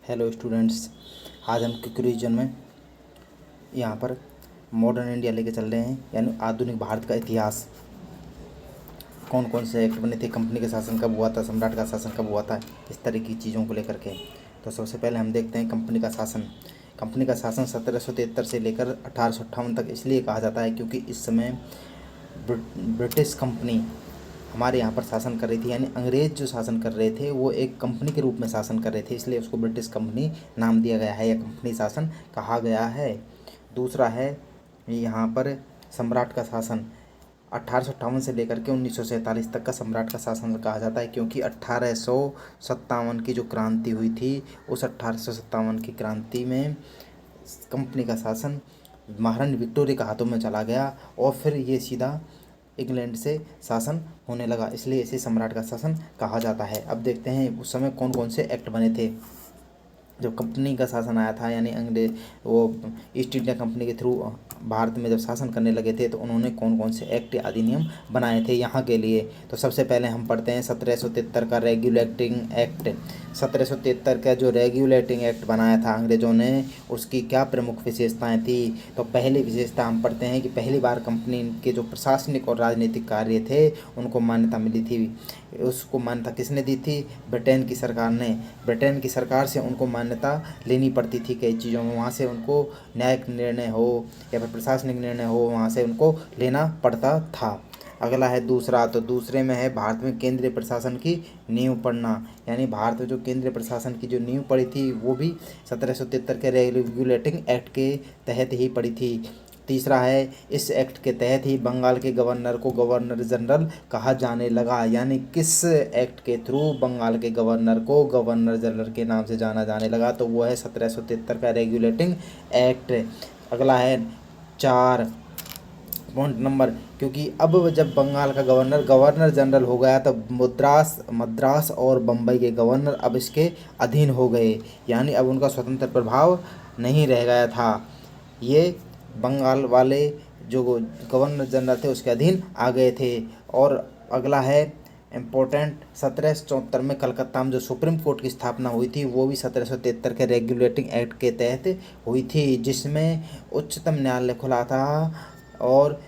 Hello students. आज हम quiz में यहाँ पर मॉडर्न इंडिया लेके चल रहे हैं, यानी आधुनिक भारत का इतिहास। कौन कौन से एक्ट बने थे, कंपनी का शासन कब हुआ था, सम्राट का शासन कब हुआ था, इस तरह की चीज़ों को लेकर के। तो सबसे पहले हम देखते हैं कंपनी का शासन। कंपनी का शासन 1773 से लेकर 1858 तक इसलिए कहा जाता है क्योंकि इस समय ब्रिटिश कंपनी हमारे यहाँ पर शासन कर रही थी, यानी अंग्रेज जो शासन कर रहे थे वो एक कंपनी के रूप में शासन कर रहे थे, इसलिए उसको ब्रिटिश कंपनी नाम दिया गया है या कंपनी शासन कहा गया है। दूसरा है यहाँ पर सम्राट का शासन। 1858 से लेकर के 1947 तक का सम्राट का शासन कहा जाता है क्योंकि 1857 की जो क्रांति हुई थी, उस 1857 की क्रांति में कंपनी का शासन महारानी विक्टोरिया के हाथों में चला गया और फिर ये सीधा इंग्लैंड से शासन होने लगा, इसलिए इसे सम्राट का शासन कहा जाता है। अब देखते हैं उस समय कौन कौन से एक्ट बने थे जब कंपनी का शासन आया था, यानी अंग्रेज वो ईस्ट इंडिया कंपनी के थ्रू भारत में जब शासन करने लगे थे तो उन्होंने कौन कौन से एक्ट अधिनियम बनाए थे यहाँ के लिए। तो सबसे पहले हम पढ़ते हैं 1773 का रेगुलेटिंग एक्ट। 1773 का जो रेगुलेटिंग एक्ट बनाया था अंग्रेजों ने, उसकी क्या प्रमुख विशेषताएं थी। तो पहली विशेषता हम पढ़ते हैं कि पहली बार कंपनी के जो प्रशासनिक और राजनीतिक कार्य थे उनको मान्यता मिली थी। उसको मान्यता किसने दी थी? ब्रिटेन की सरकार ने। ब्रिटेन की सरकार से उनको मान्यता लेनी पड़ती थी कई चीज़ों में, वहाँ से उनको न्यायिक निर्णय हो या फिर प्रशासनिक निर्णय हो, वहाँ से उनको लेना पड़ता था। अगला है दूसरा, तो दूसरे में है भारत में केंद्रीय प्रशासन की नींव पड़ना, यानी भारत में जो केंद्रीय प्रशासन की जो नींव पड़ी थी वो भी 1773 के रेगुलेटिंग एक्ट के तहत ही पड़ी थी। तीसरा है इस एक्ट के तहत ही बंगाल के गवर्नर को गवर्नर जनरल कहा जाने लगा, यानी किस एक्ट के थ्रू बंगाल के गवर्नर को गवर्नर जनरल के नाम से जाना जाने लगा, तो वो है 1773 का रेगुलेटिंग एक्ट। अगला है 4 पॉइंट नंबर, क्योंकि अब जब बंगाल का गवर्नर गवर्नर जनरल हो गया तो मद्रास और बम्बई के गवर्नर अब इसके अधीन हो गए, यानी अब उनका स्वतंत्र प्रभाव नहीं रह गया था। ये बंगाल वाले जो गवर्नर जनरल थे उसके अधीन आ गए थे। और अगला है इम्पोर्टेंट, 1774 में कलकत्ता में जो सुप्रीम कोर्ट की स्थापना हुई थी वो भी 1773 के रेगुलेटिंग एक्ट के तहत हुई थी, जिसमें उच्चतम न्यायालय खुला था। और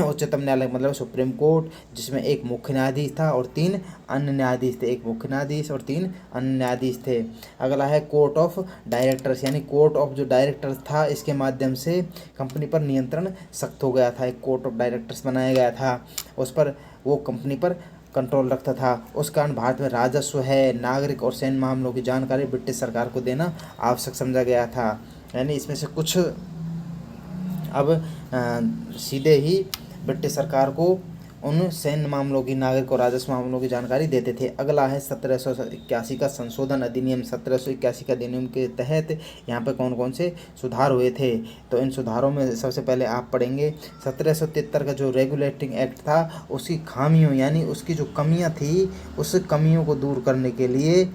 उच्चतम न्यायालय मतलब सुप्रीम कोर्ट, जिसमें एक मुख्य न्यायाधीश था और 3 अन्य न्यायाधीश थे। एक मुख्य न्यायाधीश और 3 अन्य न्यायाधीश थे। अगला है कोर्ट ऑफ डायरेक्टर्स, यानी कोर्ट ऑफ जो डायरेक्टर्स था इसके माध्यम से कंपनी पर नियंत्रण सख्त हो गया था। एक कोर्ट ऑफ डायरेक्टर्स बनाया गया था, उस पर वो कंपनी पर कंट्रोल रखता था। उस कारण भारत में राजस्व है, नागरिक और सैन्य मामलों की जानकारी ब्रिटिश सरकार को देना आवश्यक समझा गया था। यानी इसमें से कुछ अब सीधे ही ब्रिटिश सरकार को उन सैन्य मामलों की, नागरिक और राजस्व मामलों की जानकारी देते थे। अगला है 1781 का संशोधन अधिनियम। 1781 के अधिनियम के तहत यहाँ पे कौन कौन से सुधार हुए थे, तो इन सुधारों में सबसे पहले आप पढ़ेंगे 1773 का जो रेगुलेटिंग एक्ट था उसकी खामियों, यानी उसकी जो कमियाँ थी उस कमियों को दूर करने के लिए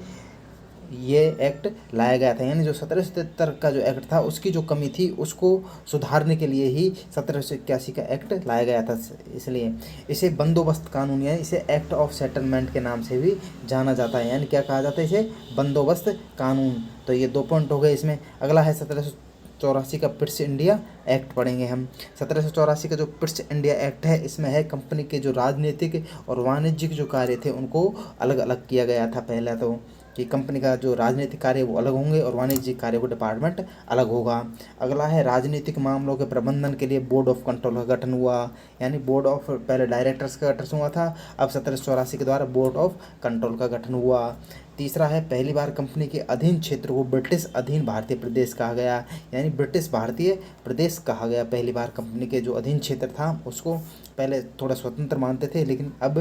ये एक्ट लाया गया था। यानी जो 1773 का जो एक्ट था उसकी जो कमी थी उसको सुधारने के लिए ही 1781 का एक्ट लाया गया था। इसलिए इसे बंदोबस्त कानून, यानी इसे एक्ट ऑफ सेटलमेंट के नाम से भी जाना जाता है। यानी क्या कहा जाता है इसे? बंदोबस्त कानून। तो ये 2 पॉइंट हो गए इसमें। अगला है 1784 का पिट्स इंडिया एक्ट पढ़ेंगे हम। 1784 का जो पिट्स इंडिया एक्ट है, इसमें है कंपनी के जो राजनीतिक और वाणिज्यिक जो कार्य थे उनको अलग अलग किया गया था। पहला तो कि कंपनी का जो राजनीतिक कार्य वो अलग होंगे और वाणिज्यिक कार्य वो डिपार्टमेंट अलग होगा। अगला है राजनीतिक मामलों के प्रबंधन के लिए बोर्ड ऑफ कंट्रोल का गठन हुआ, यानी बोर्ड ऑफ, पहले डायरेक्टर्स का गठन हुआ था, अब 1784 के द्वारा बोर्ड ऑफ कंट्रोल का गठन हुआ। तीसरा है पहली बार कंपनी के अधीन क्षेत्र को ब्रिटिश अधीन भारतीय प्रदेश कहा गया, यानी ब्रिटिश भारतीय प्रदेश कहा गया। पहली बार कंपनी के जो अधीन क्षेत्र था उसको पहले थोड़ा स्वतंत्र मानते थे, लेकिन अब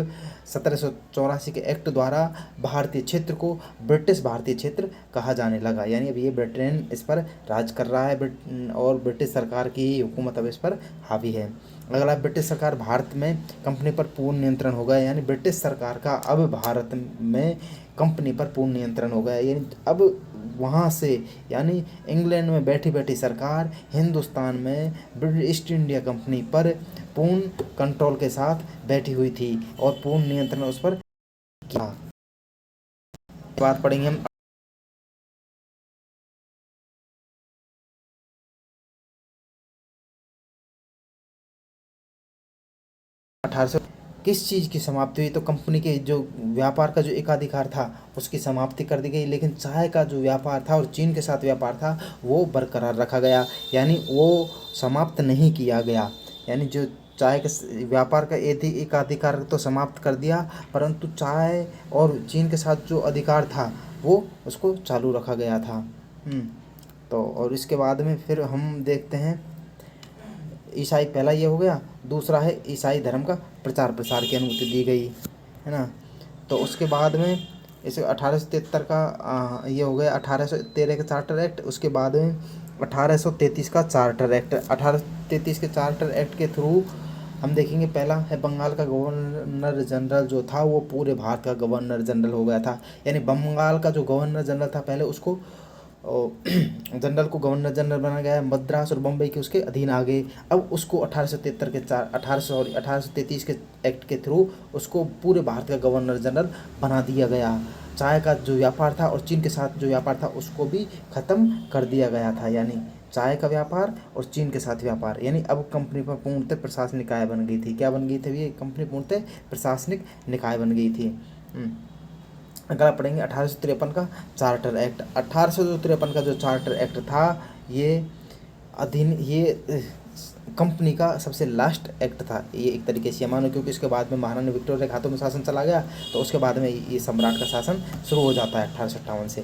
1784 के एक्ट द्वारा भारतीय क्षेत्र को ब्रिटिश भारतीय क्षेत्र कहा जाने लगा, यानी अब ये ब्रिटेन इस पर राज कर रहा है और ब्रिटिश सरकार की ही हुकूमत अब इस पर हावी है। अगला, ब्रिटिश सरकार भारत में कंपनी पर पूर्ण नियंत्रण हो गया, यानी ब्रिटिश सरकार का अब भारत में कंपनी पर पूर्ण नियंत्रण हो गया। यानी अब वहाँ से, यानी इंग्लैंड में बैठी बैठी सरकार हिंदुस्तान में ब्रिटिश ईस्ट इंडिया कंपनी पर पूर्ण कंट्रोल के साथ बैठी हुई थी और पूर्ण नियंत्रण उस पर किया। बात पढ़ेंगे हम 1800 किस चीज़ की समाप्ति हुई? तो कंपनी के जो व्यापार का जो एकाधिकार था उसकी समाप्ति कर दी गई, लेकिन चाय का जो व्यापार था और चीन के साथ व्यापार था वो बरकरार रखा गया, यानी वो समाप्त नहीं किया गया। यानी जो चाय के व्यापार का एकाधिकार तो समाप्त कर दिया, परंतु चाय और चीन के साथ जो अधिकार था वो उसको चालू रखा गया था। तो और इसके बाद में फिर हम देखते हैं ईसाई, पहला ये हो गया। दूसरा है ईसाई धर्म का प्रचार प्रसार की अनुमति दी गई, है ना। तो उसके बाद में इसे 1873 का ये हो गया 1813 का चार्टर एक्ट। उसके बाद में 1833 का चार्टर एक्ट। 1833 के चार्टर एक्ट के थ्रू हम देखेंगे, पहला है बंगाल का गवर्नर जनरल जो था वो पूरे भारत का गवर्नर जनरल हो गया था। यानी बंगाल का जो गवर्नर जनरल था पहले उसको जनरल को गवर्नर जनरल बनाया गया। मद्रास और बम्बई के उसके अधीन आ गए। अब उसको 1833 के एक्ट के थ्रू उसको पूरे भारत का गवर्नर जनरल बना दिया गया। चाय का जो व्यापार था और चीन के साथ जो व्यापार था उसको भी ख़त्म कर दिया गया था। यानी चाय का व्यापार और चीन के साथ व्यापार, यानी अब कंपनी पर पूर्णतः प्रशासनिक निकाय बन गई थी। क्या बन गई थी? ये कंपनी पूर्णतः प्रशासनिक निकाय बन गई थी। अगर आप पढ़ेंगे 1853 का चार्टर एक्ट। 1853 का जो चार्टर एक्ट था ये कंपनी का सबसे लास्ट एक्ट था ये, एक तरीके से मानो, क्योंकि इसके बाद में महारानी विक्टोरिया के हाथों में शासन चला गया, तो उसके बाद में ये सम्राट का शासन शुरू हो जाता है 1858 से।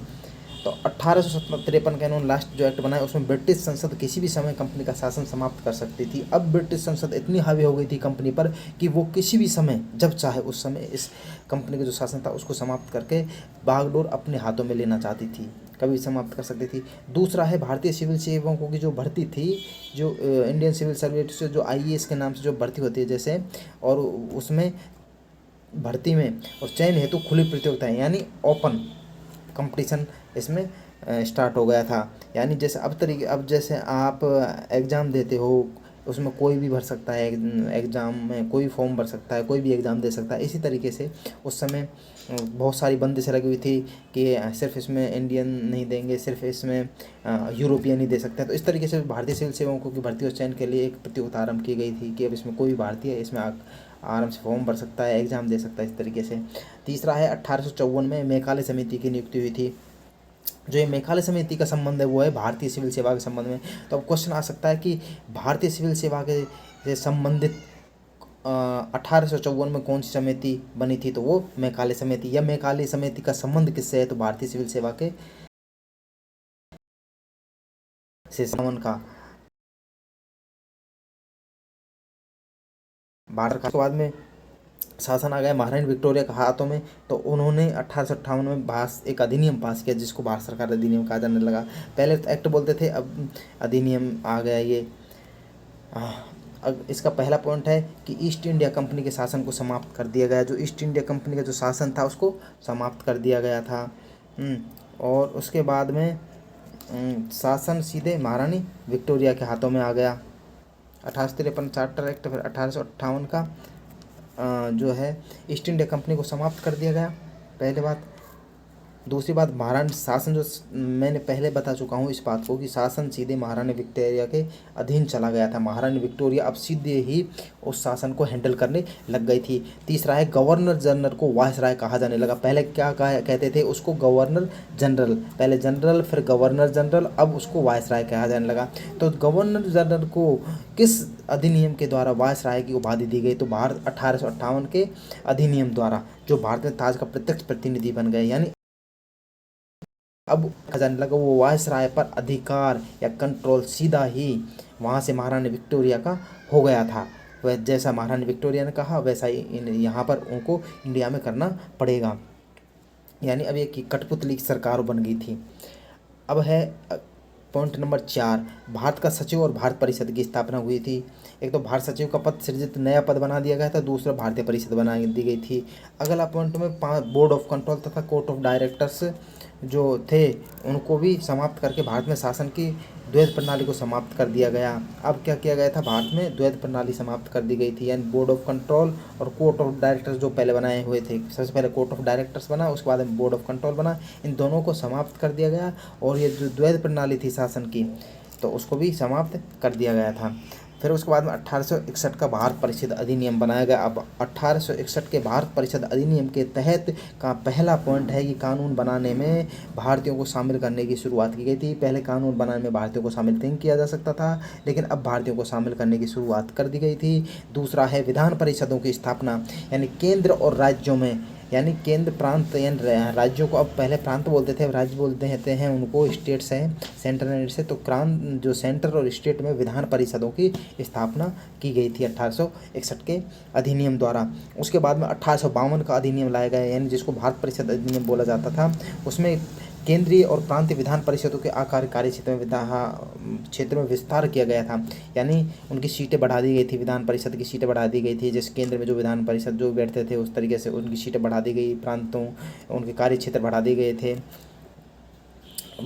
तो 1853 का इन्होंने लास्ट जो एक्ट बनाया उसमें ब्रिटिश संसद किसी भी समय कंपनी का शासन समाप्त कर सकती थी। अब ब्रिटिश संसद इतनी हावी हो गई थी कंपनी पर कि वो किसी भी समय जब चाहे उस समय इस कंपनी का जो शासन था उसको समाप्त करके बागडोर अपने हाथों में लेना चाहती थी, कभी समाप्त कर सकती थी। दूसरा है भारतीय सिविल सेवकों की जो भर्ती थी, जो इंडियन सिविल सर्विस जो IAS के नाम से जो भर्ती होती है जैसे, और उसमें भर्ती में और चयन हेतु खुली प्रतियोगिता है, यानी ओपन कंपटीशन इसमें स्टार्ट हो गया था। यानी जैसे अब जैसे आप एग्ज़ाम देते हो उसमें कोई भी भर सकता है, एग्ज़ाम में कोई फॉर्म भर सकता है, कोई भी एग्ज़ाम दे सकता है। इसी तरीके से उस समय बहुत सारी बंदिशें लगी हुई थी कि सिर्फ इसमें इंडियन नहीं देंगे, सिर्फ इसमें यूरोपियन ही दे सकते हैं। तो इस तरीके से भारतीय सिविल सेवकों की भर्ती और चयन के लिए एक प्रतियोगिता आरंभ की गई थी कि अब इसमें कोई भी भारतीय इसमें आराम से फॉर्म भर सकता है, एग्ज़ाम दे सकता है, इस तरीके से। तीसरा है 1854 में मेघालय समिति की नियुक्ति हुई थी। जो ये मेघालय समिति का संबंध है वो है भारतीय सिविल सेवा के संबंध में। तो अब क्वेश्चन आ सकता है कि भारतीय सिविल सेवा के से संबंधित 1854 में कौन सी समिति बनी थी? तो वो मेघालय समिति। या मेघालय समिति का संबंध किससे है? तो भारतीय सिविल सेवा के से संबंध का भारत का। बाद में शासन आ गया महारानी विक्टोरिया के हाथों में, तो उन्होंने 1858 में एक अधिनियम पास किया जिसको भारत सरकार अधिनियम कहा जाने लगा। पहले तो एक्ट बोलते थे, अब अधिनियम आ गया ये। अब इसका पहला पॉइंट है कि ईस्ट इंडिया कंपनी के शासन को समाप्त कर दिया गया। जो ईस्ट इंडिया कंपनी का जो शासन था उसको समाप्त कर दिया गया था। और उसके बाद में शासन सीधे महारानी विक्टोरिया के हाथों में आ गया। 1853 चार्टर एक्ट, फिर 1858 का जो है ईस्ट इंडिया कंपनी को समाप्त कर दिया गया, पहले बात। दूसरी बात, महारानी शासन जो मैंने पहले बता चुका हूँ इस बात को कि शासन सीधे महारानी विक्टोरिया के अधीन चला गया था। महारानी विक्टोरिया अब सीधे ही उस शासन को हैंडल करने लग गई थी। तीसरा है गवर्नर जनरल को वायसराय कहा जाने लगा। पहले क्या कहते थे उसको? गवर्नर जनरल, पहले जनरल फिर गवर्नर जनरल, अब उसको वायसराय कहा जाने लगा। तो गवर्नर जनरल को किस अधिनियम के द्वारा वायसराय की उपाधि दी गई? तो भारत 1858 के अधिनियम द्वारा, जो भारत में ताज का प्रत्यक्ष प्रतिनिधि बन गए। यानी अब जाने लगा वो वायसराय पर अधिकार या कंट्रोल सीधा ही वहाँ से महारानी विक्टोरिया का हो गया था। वह जैसा महारानी विक्टोरिया ने कहा वैसा ही यहाँ पर उनको इंडिया में करना पड़ेगा। यानी अब एक कठपुतली की सरकार बन गई थी। अब है पॉइंट नंबर 4, भारत का सचिव और भारत परिषद की स्थापना हुई थी। एक तो भारत सचिव का पद सृजित नया पद बना दिया गया था, दूसरा भारतीय परिषद बना दी गई थी। अगला पॉइंट में 5 बोर्ड ऑफ कंट्रोल तथा कोर्ट ऑफ डायरेक्टर्स जो थे उनको भी समाप्त करके भारत में शासन की द्वैध प्रणाली को समाप्त कर दिया गया। अब क्या किया गया था? भारत में द्वैध प्रणाली समाप्त कर दी गई थी। यानी बोर्ड ऑफ कंट्रोल और कोर्ट ऑफ डायरेक्टर्स जो पहले बनाए हुए थे, सबसे पहले कोर्ट ऑफ डायरेक्टर्स बना, उसके बाद में बोर्ड ऑफ कंट्रोल बना, इन दोनों को समाप्त कर दिया गया। और ये जो द्वैध प्रणाली थी शासन की तो उसको भी समाप्त कर दिया गया था। फिर उसके बाद में 1861 का भारत परिषद अधिनियम बनाया गया। अब 1861 के भारत परिषद अधिनियम के तहत का पहला पॉइंट है कि कानून बनाने में भारतीयों को शामिल करने की शुरुआत की गई थी। पहले कानून बनाने में भारतीयों को शामिल नहीं किया जा सकता था, लेकिन अब भारतीयों को शामिल करने की शुरुआत कर दी गई थी। दूसरा है विधान परिषदों की स्थापना, यानी केंद्र और राज्यों में, यानी केंद्र प्रांत यानी राज्यों को, अब पहले प्रांत बोलते थे, अब राज्य बोलते हैं उनको, स्टेट्स हैं, सेंटर एंड से, तो जो सेंटर और स्टेट में विधान परिषदों की स्थापना की गई थी 1861 के अधिनियम द्वारा। उसके बाद में 1852 का अधिनियम लाया गया, यानी जिसको भारत परिषद अधिनियम बोला जाता था। उसमें केंद्रीय और प्रांतीय विधान परिषदों के आकार कार्य क्षेत्र में विस्तार किया गया था, यानी उनकी सीटें बढ़ा दी गई थी, विधान परिषद की सीटें बढ़ा दी गई थी। जैसे केंद्र में जो विधान परिषद जो बैठते थे, उस तरीके से उनकी सीटें बढ़ा दी गई, प्रांतों उनके कार्य क्षेत्र बढ़ा दिए गए थे।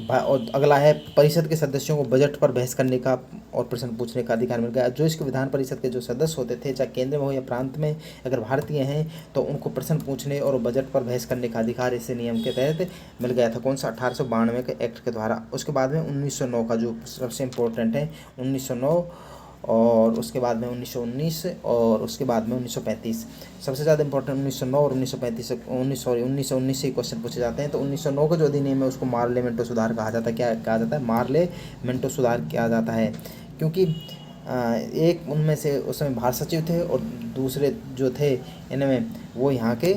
और अगला है परिषद के सदस्यों को बजट पर बहस करने का और प्रश्न पूछने का अधिकार मिल गया। जो इसके विधान परिषद के जो सदस्य होते थे, चाहे केंद्र में हो या प्रांत में, अगर भारतीय हैं तो उनको प्रश्न पूछने और बजट पर बहस करने का अधिकार इस नियम के तहत मिल गया था। कौन सा? 1892 के एक्ट के द्वारा। उसके बाद में 1909 का जो सबसे इम्पोर्टेंट है, 1909, और उसके बाद में 1919, और उसके बाद में 1935। सबसे ज़्यादा इंपॉर्टेंट 1909 और 1919 से क्वेश्चन पूछे जाते हैं। तो 1909 का जो अधिनियम है उसको मार्लेमेंटो सुधार कहा जाता है। क्या कहा जाता है? मार्लेमेंटो सुधार किया जाता है, क्योंकि एक उनमें से उस समय भारत सचिव थे और दूसरे जो थे इनमें वो यहाँ के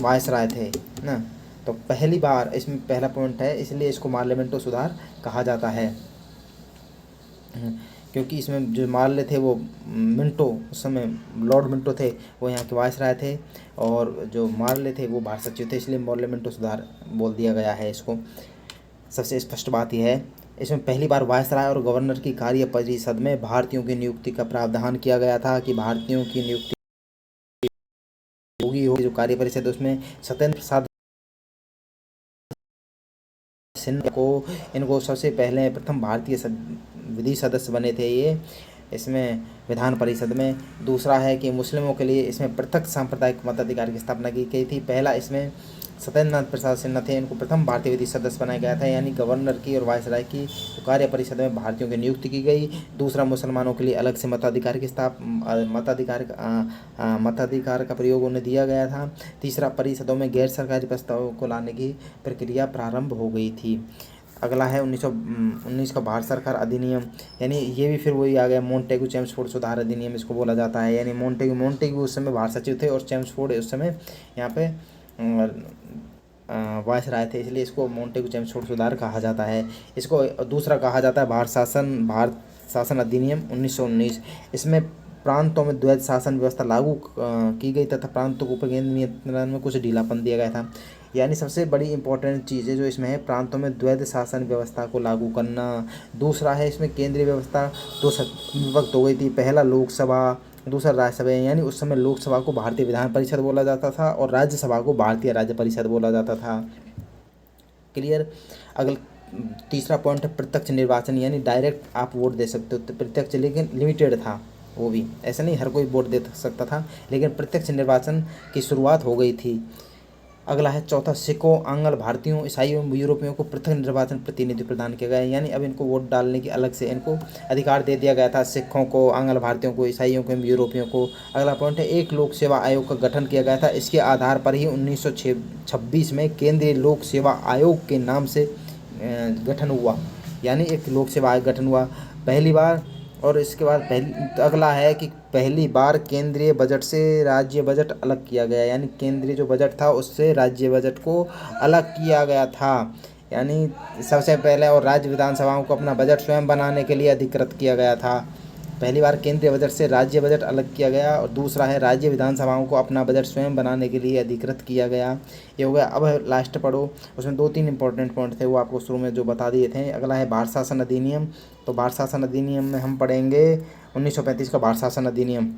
वायसराय थे ना। तो पहली बार इसमें पहला पॉइंट है, इसलिए इसको मार्लेमेंटो सुधार कहा जाता है, क्योंकि इसमें जो मार्ले थे वो मिंटो, उस समय लॉर्ड मिंटो थे, वो यहाँ के वायसराय थे, और जो मार्ले थे वो भारत सचिव थे, इसलिए मार्लेमेंटो सुधार बोल दिया गया है इसको। सबसे स्पष्ट बात यह है, इसमें पहली बार वायसराय और गवर्नर की कार्य परिषद में भारतीयों की नियुक्ति का प्रावधान किया गया था कि भारतीयों की नियुक्ति होगी। जो कार्य परिषद उसमें सत्येंद्र प्रसाद सिन्हा को, इनको सबसे पहले प्रथम भारतीय विधि सदस्य बने थे ये इसमें विधान परिषद में। दूसरा है कि मुस्लिमों के लिए इसमें पृथक सांप्रदायिक मताधिकार की स्थापना की गई थी। पहला इसमें सत्येंद्र प्रसाद सिन्हा थे, इनको प्रथम भारतीय विधि सदस्य बनाया गया था, यानी गवर्नर की और वायसराय की कार्य परिषद में भारतीयों की नियुक्ति की गई। दूसरा, मुसलमानों के लिए अलग से मताधिकार की मताधिकार का प्रयोग उन्हें दिया गया था। तीसरा, परिषदों में गैर सरकारी प्रस्तावों को लाने की प्रक्रिया प्रारंभ हो गई थी। अगला है 1919 का भारत सरकार अधिनियम, यानी ये भी फिर वही आ गया, मोंटेगू चेम्सफोर्ड सुधार अधिनियम इसको बोला जाता है। यानी मोंटेगू उस समय भारत सचिव थे और चेम्सफोर्ड उस समय यहाँ पे वायसराय थे, इसलिए इसको मोंटेगू चेम्सफोर्ड सुधार कहा जाता है। इसको दूसरा कहा जाता है भारत शासन अधिनियम 1919। इसमें प्रांतों में द्वैध शासन व्यवस्था लागू की गई तथा प्रांतों को ऊपर केंद्र नियंत्रण में कुछ ढीलापन दिया गया था। यानी सबसे बड़ी इंपॉर्टेंट चीज़ है जो इसमें है, प्रांतों में द्वैध शासन व्यवस्था को लागू करना। दूसरा है इसमें केंद्रीय व्यवस्था दो विभक्त हो गई थी, पहला लोकसभा, दूसरा राज्यसभा। यानी उस समय लोकसभा को भारतीय विधान परिषद बोला जाता था और राज्यसभा को भारतीय राज्य परिषद बोला जाता था। क्लियर? अगला तीसरा पॉइंट है प्रत्यक्ष निर्वाचन, यानी डायरेक्ट आप वोट दे सकते हो। तो प्रत्यक्ष लेकिन लिमिटेड था, वो भी ऐसा नहीं हर कोई वोट दे सकता था, लेकिन प्रत्यक्ष निर्वाचन की शुरुआत हो गई थी। अगला है चौथा, सिखों, आंग्ल भारतीयों, ईसाइयों, यूरोपियों को पृथक निर्वाचन प्रतिनिधि प्रदान किया गया, यानी अब इनको वोट डालने की अलग से इनको अधिकार दे दिया गया था, सिखों को, आंग्ल भारतीयों को, ईसाइयों को, यूरोपियों को। अगला पॉइंट है एक लोक सेवा आयोग का गठन किया गया था। इसके आधार पर ही 1926 में केंद्रीय लोक सेवा आयोग के नाम से गठन हुआ, यानी एक लोक सेवा आयोग गठन हुआ पहली बार। और इसके बाद अगला है कि पहली बार केंद्रीय बजट से राज्य बजट अलग किया गया, यानी केंद्रीय जो बजट था उससे राज्य बजट को अलग किया गया था, यानी सबसे पहले। और राज्य विधानसभाओं को अपना बजट स्वयं बनाने के लिए अधिकृत किया गया था। पहली बार केंद्रीय बजट से राज्य बजट अलग किया गया। और दूसरा है राज्य विधानसभाओं को अपना बजट स्वयं बनाने के लिए अधिकृत किया गया। ये हो गया। अब लास्ट पढ़ो, उसमें 2-3 इंपॉर्टेंट पॉइंट थे, वो आपको शुरू में जो बता दिए थे। अगला है भारत शासन अधिनियम। तो भारत शासन अधिनियम में हम पढ़ेंगे 1935 का भारत शासन अधिनियम।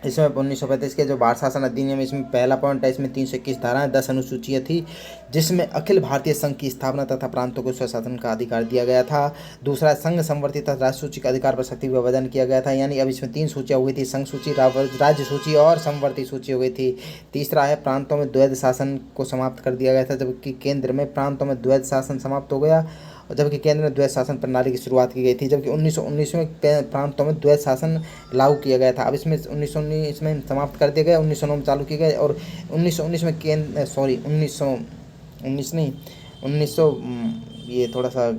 इसमें 1935 के जो भारत शासन अधिनियम, इसमें पहला पॉइंट है, इसमें 321 धाराएं, 10 अनुसूचियाँ थी, जिसमें अखिल भारतीय संघ की स्थापना तथा प्रांतों को स्वशासन का अधिकार दिया गया था। दूसरा, संघ संवर्ती तथा राज्य सूची का अधिकार पर शक्ति विभाजन किया गया था, यानी अब इसमें 3 सूचियाँ हो गई थी, संघ सूची, राज्य सूची और संवर्ती सूची हो गई थी। तीसरा है प्रांतों में द्वैध शासन को समाप्त कर दिया गया था, जबकि केंद्र में प्रांतों में द्वैध शासन समाप्त हो गया। और जबकि केंद्र में द्वैत शासन प्रणाली की शुरुआत की गई थी। जबकि 1919 में प्रांतों में द्वैत शासन लागू किया गया था। अब इसमें 1919 में समाप्त कर दिया गया, 1909 में चालू किया गया। और 1919 में केंद्र 1919 नहीं 1900 ये थोड़ा सा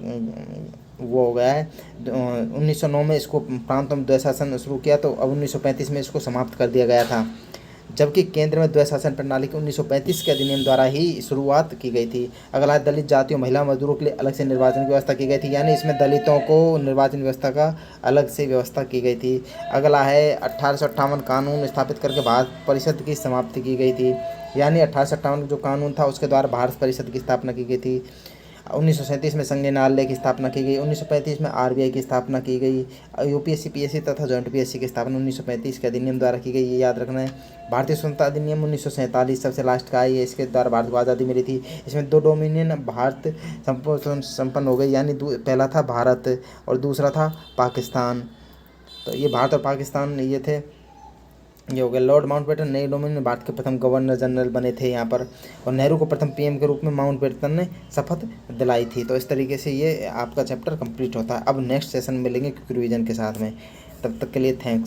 वो हो गया है। 1909 में इसको प्रांतों में द्वैत शासन शुरू किया, तो अब 1935 में इसको समाप्त कर दिया गया था। जबकि केंद्र में द्वैत शासन प्रणाली की 1935 के अधिनियम द्वारा ही शुरुआत की गई थी। अगला दलित जातियों, महिला, मजदूरों के लिए अलग से निर्वाचन की व्यवस्था की गई थी, यानी इसमें दलितों को निर्वाचन व्यवस्था का अलग से व्यवस्था की गई थी। अगला है 1858 कानून स्थापित करके भारत परिषद की समाप्ति की गई थी, यानी 1858 जो कानून था उसके द्वारा भारत परिषद की स्थापना की गई थी। 1937 में संघीय न्यायालय की स्थापना की गई। 1935 में आरबीआई की स्थापना की गई। यूपीएससी, पीएससी तथा जॉइंट पीएससी की स्थापना 1935 के अधिनियम द्वारा की गई, ये याद रखना है। भारतीय स्वतंत्रता अधिनियम 1947 सबसे लास्ट का है, इसके द्वारा भारत को आज़ादी मिली थी। इसमें 2 डोमिनियन भारत संपन्न हो गई, यानी पहला था भारत और दूसरा था पाकिस्तान। तो ये भारत और पाकिस्तान ये थे, ये हो गया। लॉर्ड माउंटबेटन नए डोमिनियन में भारत के प्रथम गवर्नर जनरल बने थे यहाँ पर, और नेहरू को प्रथम पीएम के रूप में माउंटबेटन ने शपथ दिलाई थी। तो इस तरीके से ये आपका चैप्टर कंप्लीट होता है। अब नेक्स्ट सेशन मिलेंगे क्विक रिवीजन के साथ में, तब तक के लिए थैंक्स।